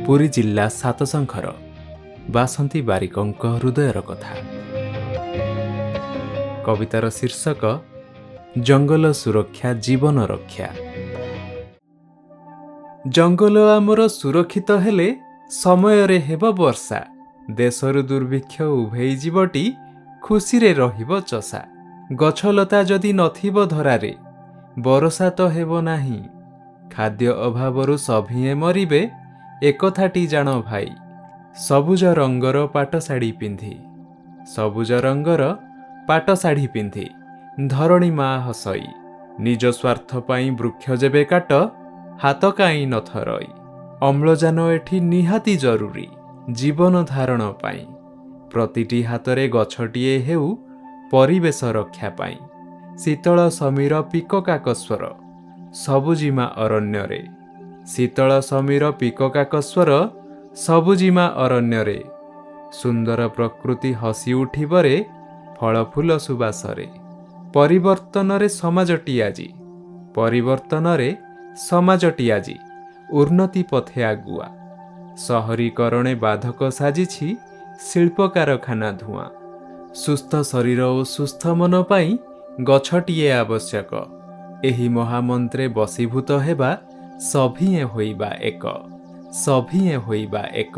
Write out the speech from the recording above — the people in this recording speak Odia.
ପୁରୀ ଜିଲ୍ଲା ସାତଶଙ୍ଖର ବାସନ୍ତୀ ବାରିକଙ୍କ ହୃଦୟର କଥା। କବିତାର ଶୀର୍ଷକ ଜଙ୍ଗଲ ସୁରକ୍ଷା ଜୀବନ ରକ୍ଷା। ଜଙ୍ଗଲ ଆମର ସୁରକ୍ଷିତ ହେଲେ ସମୟରେ ହେବ ବର୍ଷା, ଦେଶରୁ ଦୁର୍ଭିକ୍ଷ ଉଭେଇ ଯିବଟି, ଖୁସିରେ ରହିବ ଚଷା। ଗଛଲତା ଯଦି ନଥିବ ଧରାରେ, ବର୍ଷା ତ ହେବ ନାହିଁ, ଖାଦ୍ୟ ଅଭାବରୁ ସଭିଏଁ ମରିବେ, ଏକଥାଟି ଜାଣ ଭାଇ। ସବୁଜ ରଙ୍ଗର ପାଟଶାଢ଼ୀ ପିନ୍ଧି, ସବୁଜ ରଙ୍ଗର ପାଟଶାଢ଼ୀ ପିନ୍ଧି, ଧରଣୀ ମା ହସଇ, ନିଜ ସ୍ୱାର୍ଥ ପାଇଁ ବୃକ୍ଷ ଯେବେ କାଟ, ହାତ କାଇଁ ନଥରଇ। ଅମ୍ଳଜାନ ଏଠି ନିହାତି ଜରୁରୀ ଜୀବନ ଧାରଣ ପାଇଁ, ପ୍ରତିଟି ହାତରେ ଗଛଟିଏ ହେଉ ପରିବେଶ ରକ୍ଷା ପାଇଁ। ଶୀତଳ ସମୀର ପିକକାକ ସ୍ୱର, ସବୁଜିମା ଅରଣ୍ୟରେ, ଶୀତଳ ସମୀର ପିକକାକ ସ୍ୱର, ସବୁଜିମା ଅରଣ୍ୟରେ। ସୁନ୍ଦର ପ୍ରକୃତି ହସି ଉଠିବରେ, ଫଳଫୁଲ ସୁବାସରେ। ପରିବର୍ତ୍ତନରେ ସମାଜଟି ଆଜି, ପରିବର୍ତ୍ତନରେ ସମାଜଟି ଆଜି ଉନ୍ନତି ପଥେ ଆଗୁଆ। ସହରୀକରଣେ ବାଧକ ସାଜିଛି ଶିଳ୍ପ କାରଖାନା ଧୂଆଁ। ସୁସ୍ଥ ଶରୀର ଓ ସୁସ୍ଥ ମନ ପାଇଁ ଗଛଟିଏ ଆବଶ୍ୟକ। ଏହି ମହାମନ୍ତ୍ରେ ବଶୀଭୂତ ହେବା, ସଭିଏଁ ହୋଇବା ଏକ, ସଭିଏଁ ହୋଇବା ଏକ।